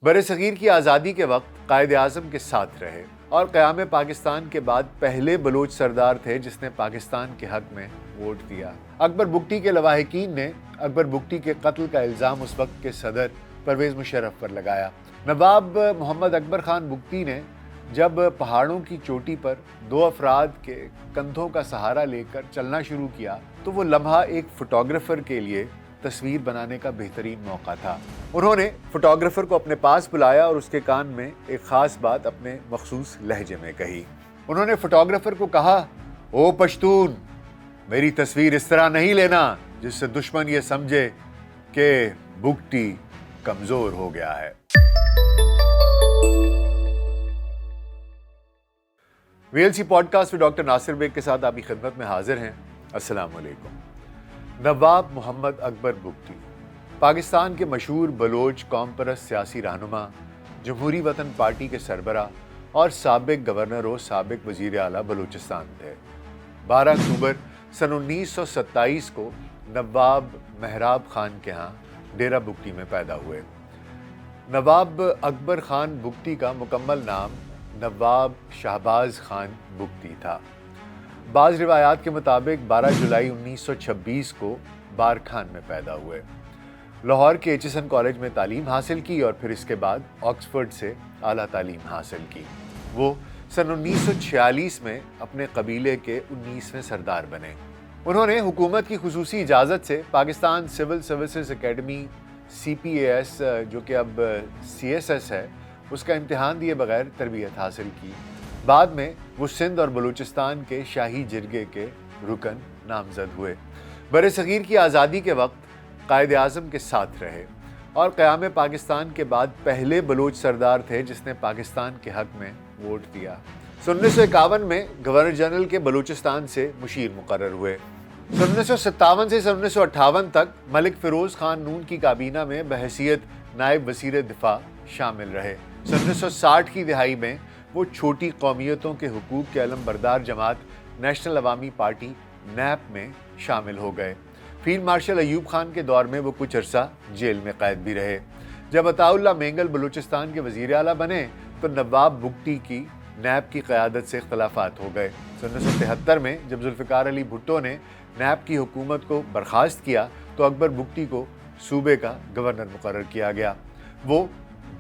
برصغیر کی آزادی کے وقت قائد اعظم کے ساتھ رہے اور قیام پاکستان کے بعد پہلے بلوچ سردار تھے جس نے پاکستان کے حق میں ووٹ دیا۔ اکبر بگٹی کے لواحقین نے اکبر بگٹی کے قتل کا الزام اس وقت کے صدر پرویز مشرف پر لگایا۔ نواب محمد اکبر خان بگٹی نے جب پہاڑوں کی چوٹی پر دو افراد کے کندھوں کا سہارا لے کر چلنا شروع کیا تو وہ لمحہ ایک فوٹوگرافر کے لیے تصویر بنانے کا بہترین موقع تھا۔ انہوں نے فوٹوگرافر کو اپنے پاس بلایا اور اس کے کان میں ایک خاص بات اپنے مخصوص لہجے میں کہی۔ انہوں نے فوٹوگرافر کو کہا، او پشتون، میری تصویر اس طرح نہیں لینا جس سے دشمن یہ سمجھے کہ بگٹی کمزور ہو گیا ہے۔ ویلسی پوڈ کاسٹ میں ڈاکٹر ناصر بیگ کے ساتھ آپ کی خدمت میں حاضر ہیں۔ السلام علیکم۔ نواب محمد اکبر بگٹی پاکستان کے مشہور بلوچ قوم پرست سیاسی رہنما، جمہوری وطن پارٹی کے سربراہ اور سابق گورنر و سابق وزیر اعلیٰ بلوچستان تھے۔ 12 اکتوبر سن 1927 کو نواب مہراب خان کے ہاں ڈیرہ بگٹی میں پیدا ہوئے۔ نواب اکبر خان بگٹی کا مکمل نام نواب شہباز خان بگٹی تھا۔ بعض روایات کے مطابق 12 جولائی 1926 کو بارکھان میں پیدا ہوئے۔ لاہور کے ایچسن کالج میں تعلیم حاصل کی اور پھر اس کے بعد آکسفورڈ سے اعلیٰ تعلیم حاصل کی۔ وہ سن 1946 میں اپنے قبیلے کے 19ویں سردار بنے۔ انہوں نے حکومت کی خصوصی اجازت سے Pakistan civil services academy CPAS جو کہ اب CSS ہے، اس کا امتحان دیے بغیر تربیت حاصل کی۔ بعد میں وہ سندھ اور بلوچستان کے شاہی جرگے کے رکن نامزد ہوئے۔ برصغیر کی آزادی کے وقت قائد اعظم کے ساتھ رہے اور قیام پاکستان کے بعد پہلے بلوچ سردار تھے جس نے پاکستان کے حق میں ووٹ دیا۔ 1951 میں گورنر جنرل کے بلوچستان سے مشیر مقرر ہوئے۔ 1957 سے 1958 تک ملک فیروز خان نون کی کابینہ میں بحیثیت نائب وزیر دفاع شامل رہے۔ 1960 کی دہائی میں وہ چھوٹی قومیتوں کے حقوق کے علم بردار جماعت نیشنل عوامی پارٹی نیپ میں شامل ہو گئے۔ فیلڈ مارشل ایوب خان کے دور میں وہ کچھ عرصہ جیل میں قید بھی رہے۔ جب عطا اللہ مینگل بلوچستان کے وزیر اعلیٰ بنے تو نواب بگٹی کی نیب کی قیادت سے اختلافات ہو گئے۔ 1973 میں جب ذوالفقار علی بھٹو نے نیب کی حکومت کو برخاست کیا تو اکبر بگٹی کو صوبے کا گورنر مقرر کیا گیا۔ وہ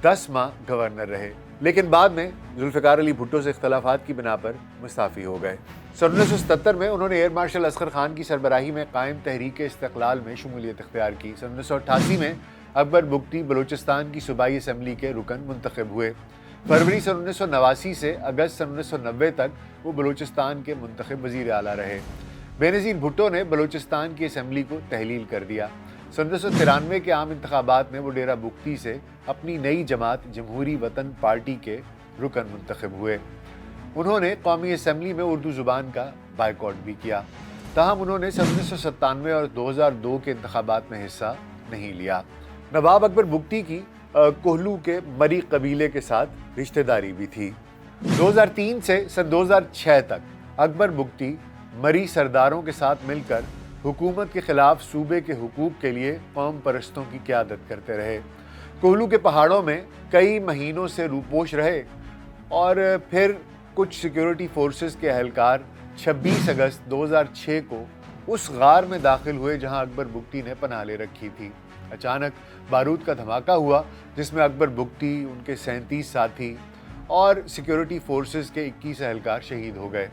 10 ماہ گورنر رہے لیکن بعد میں ذوالفقار علی بھٹو سے اختلافات کی بنا پر مستعفی ہو گئے۔ 1977 میں انہوں نے ایئر مارشل اصغر خان کی سربراہی میں قائم تحریک استقلال میں شمولیت اختیار کی۔ 1988 میں اکبر بگٹی بلوچستان کی صوبائی اسمبلی کے رکن منتخب ہوئے۔ فروری سن 1989 سے اگست سن 1990 تک وہ بلوچستان کے منتخب وزیر اعلیٰ رہے۔ بینظیر بھٹو نے بلوچستان کی اسمبلی کو تحلیل کر دیا۔ سن 1993 کے عام انتخابات میں وہ ڈیرہ بگٹی سے اپنی نئی جماعت جمہوری وطن پارٹی کے رکن منتخب ہوئے۔ انہوں نے قومی اسمبلی میں اردو زبان کا بائیکاٹ بھی کیا، تاہم انہوں نے سن 1997 اور 2002 کے انتخابات میں حصہ نہیں لیا۔ نواب اکبر بگٹی کی کوہلو کے مری قبیلے کے ساتھ رشتہ داری بھی تھی۔ 2003 سے سن 2006 تک اکبر بگٹی مری سرداروں کے ساتھ مل کر حکومت کے خلاف صوبے کے حقوق کے لیے قوم پرستوں کی قیادت کرتے رہے۔ کوہلو کے پہاڑوں میں کئی مہینوں سے روپوش رہے اور پھر کچھ سیکیورٹی فورسز کے اہلکار 26 اگست 2006 کو اس غار میں داخل ہوئے جہاں اکبر بگٹی نے پناہ لے رکھی تھی۔ اچانک بارود کا دھماکہ ہوا جس میں اکبر بگٹی، ان کے 37 ساتھی اور سیکیورٹی فورسز کے 21 اہلکار شہید ہو گئے۔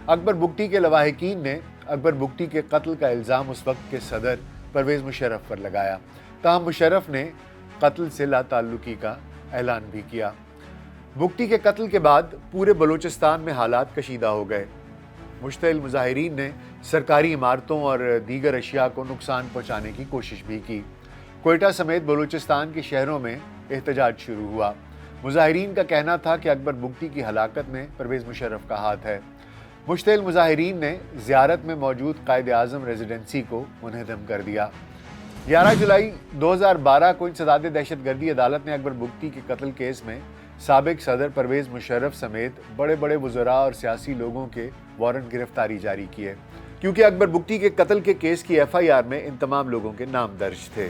اکبر بگٹی کے لواحقین نے اکبر بگٹی کے قتل کا الزام اس وقت کے صدر پرویز مشرف پر لگایا، تاہم مشرف نے قتل سے لا تعلقی کا اعلان بھی کیا۔ بگٹی کے قتل کے بعد پورے بلوچستان میں حالات کشیدہ ہو گئے۔ مشتعل مظاہرین نے سرکاری عمارتوں اور دیگر اشیاء کو نقصان پہنچانے کی کوشش بھی کی۔ کوئٹہ سمیت بلوچستان کے شہروں میں احتجاج شروع ہوا۔ مظاہرین کا کہنا تھا کہ اکبر بگٹی کی ہلاکت میں پرویز مشرف کا ہاتھ ہے۔ مشتعل مظاہرین نے زیارت میں موجود قائد اعظم ریزیڈنسی کو منہدم کر دیا۔ 11 جولائی 2012 کو انسداد دہشت گردی عدالت نے اکبر بگٹی کے قتل کیس میں سابق صدر پرویز مشرف سمیت بڑے بڑے وزراء اور سیاسی لوگوں کے وارنٹ گرفتاری جاری کیے، کیونکہ اکبر بگٹی کے قتل کے کیس کی FIR میں ان تمام لوگوں کے نام درج تھے۔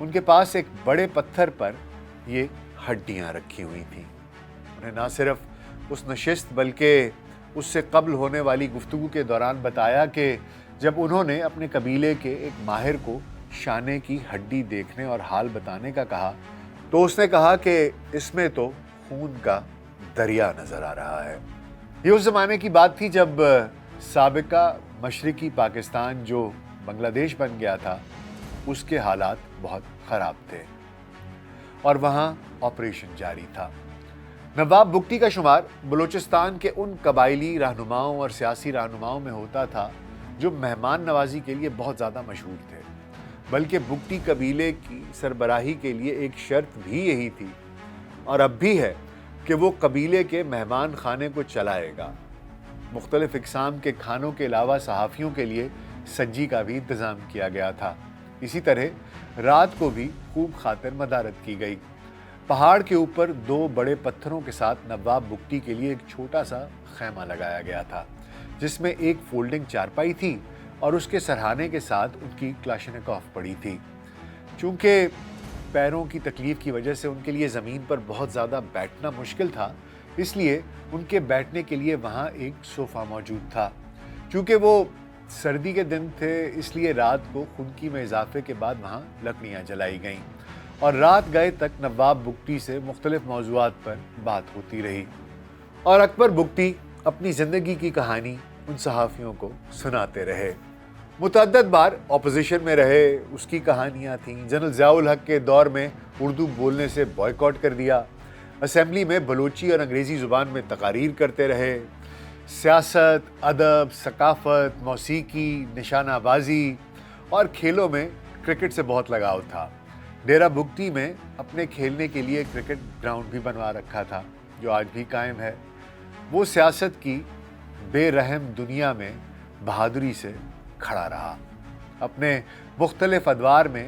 ان کے پاس ایک بڑے پتھر پر یہ ہڈیاں رکھی ہوئی تھیں۔ انہیں نہ صرف اس نشست بلکہ اس سے قبل ہونے والی گفتگو کے دوران بتایا کہ جب انہوں نے اپنے قبیلے کے ایک ماہر کو شانے کی ہڈی دیکھنے اور حال بتانے کا کہا تو اس نے کہا کہ اس میں تو خون کا دریا نظر آ رہا ہے۔ یہ اس زمانے کی بات تھی جب سابقہ مشرقی پاکستان جو بنگلہ دیش بن گیا تھا اس کے حالات بہت خراب تھے اور وہاں آپریشن جاری تھا۔ نواب بگٹی کا شمار بلوچستان کے ان قبائلی رہنماؤں اور سیاسی رہنماؤں میں ہوتا تھا جو مہمان نوازی کے لیے بہت زیادہ مشہور تھے، بلکہ بگٹی قبیلے کی سربراہی کے لیے ایک شرط بھی یہی تھی اور اب بھی ہے کہ وہ قبیلے کے مہمان خانے کو چلائے گا۔ مختلف اقسام کے کھانوں کے علاوہ صحافیوں کے لیے سجی کا بھی انتظام کیا گیا تھا۔ اسی طرح رات کو بھی خوب خاطر مدارت کی گئی۔ پہاڑ کے اوپر 2 بڑے پتھروں کے ساتھ نواب بگٹی کے لیے ایک چھوٹا سا خیمہ لگایا گیا تھا جس میں ایک فولڈنگ چارپائی تھی اور اس کے سرہانے کے ساتھ ان کی کلاشنکوف پڑی تھی۔ چونکہ پیروں کی تکلیف کی وجہ سے ان کے لیے زمین پر بہت زیادہ بیٹھنا مشکل تھا، اس لیے ان کے بیٹھنے کے لیے وہاں ایک صوفہ موجود تھا۔ چونکہ وہ سردی کے دن تھے اس لیے رات کو خنکی میں اضافے کے بعد وہاں لکڑیاں جلائی گئیں اور رات گئے تک نواب بگٹی سے مختلف موضوعات پر بات ہوتی رہی اور اکبر بگٹی اپنی زندگی کی کہانی ان صحافیوں کو سناتے رہے۔ متعدد بار اپوزیشن میں رہے، اس کی کہانیاں تھیں۔ جنرل ضیاء الحق کے دور میں اردو بولنے سے بائیکاٹ کر دیا، اسمبلی میں بلوچی اور انگریزی زبان میں تقاریر کرتے رہے، سیاست، ادب، ثقافت، موسیقی، نشانہ بازی اور کھیلوں میں کرکٹ سے بہت لگاؤ تھا۔ ڈیرہ بگٹی میں اپنے کھیلنے کے لیے کرکٹ گراؤنڈ بھی بنوا رکھا تھا جو آج بھی قائم ہے۔ وہ سیاست کی بے رحم دنیا میں بہادری سے کھڑا رہا، اپنے مختلف ادوار میں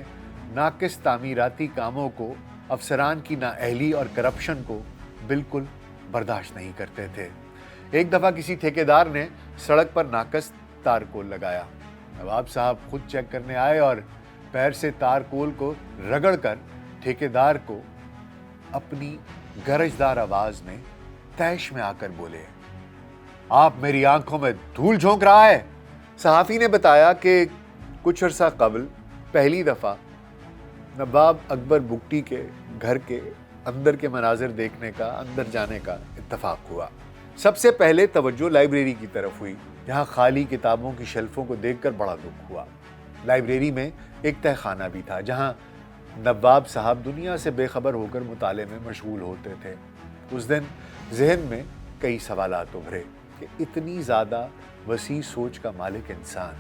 ناقص تعمیراتی کاموں کو، افسران کی نااہلی اور کرپشن کو بالکل برداشت نہیں کرتے تھے۔ ایک دفعہ کسی ٹھیکیدار نے سڑک پر ناقص تارکول لگایا۔ نواب صاحب خود چیک کرنے آئے اور پیر سے تارکول کو رگڑ کر ٹھیکیدار کو اپنی گرجدار آواز میں طیش میں آ کر بولے، آپ میری آنکھوں میں دھول جھونک رہا ہے۔ صحافی نے بتایا کہ کچھ عرصہ قبل پہلی دفعہ نواب اکبر بگٹی کے گھر کے اندر کے مناظر دیکھنے کا، اندر جانے کا اتفاق ہوا۔ سب سے پہلے توجہ لائبریری کی طرف ہوئی، جہاں خالی کتابوں کی شیلفوں کو دیکھ کر بڑا دکھ ہوا۔ لائبریری میں ایک تہہ خانہ بھی تھا جہاں نواب صاحب دنیا سے بے خبر ہو کر مطالعے میں مشغول ہوتے تھے۔ اس دن ذہن میں کئی سوالات ابھرے کہ اتنی زیادہ وسیع سوچ کا مالک انسان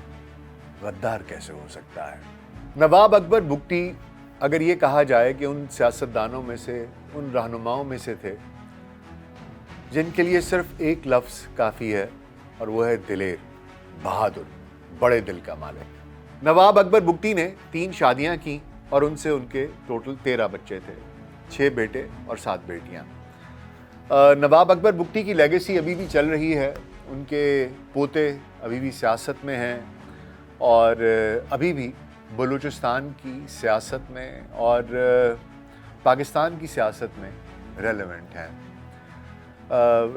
غدار کیسے ہو سکتا ہے۔ نواب اکبر بگٹی اگر یہ کہا جائے کہ ان سیاستدانوں میں سے، ان رہنماؤں میں سے تھے جن کے لیے صرف ایک لفظ کافی ہے اور وہ ہے دلیر، بہادر، بڑے دل کا مالک۔ نواب اکبر بگٹی نے 3 شادیاں کی اور ان سے ان کے ٹوٹل 13 بچے تھے، 6 بیٹے اور 7 بیٹیاں۔ نواب اکبر بگٹی کی لیگیسی ابھی بھی چل رہی ہے، ان کے پوتے ابھی بھی سیاست میں ہیں اور ابھی بھی بلوچستان کی سیاست میں اور پاکستان کی سیاست میں ریلیونٹ ہیں۔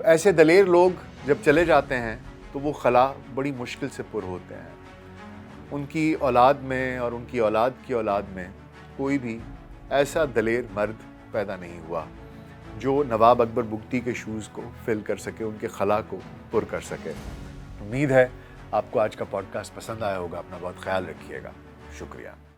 ایسے دلیر لوگ جب چلے جاتے ہیں تو وہ خلا بڑی مشکل سے پر ہوتے ہیں۔ ان کی اولاد میں اور ان کی اولاد کی اولاد میں کوئی بھی ایسا دلیر مرد پیدا نہیں ہوا جو نواب اکبر بگٹی کے شوز کو فل کر سکے، ان کے خلا کو پر کر سکے۔ امید ہے آپ کو آج کا پوڈ کاسٹ پسند آیا ہوگا۔ اپنا بہت خیال رکھیے گا۔ شکریہ۔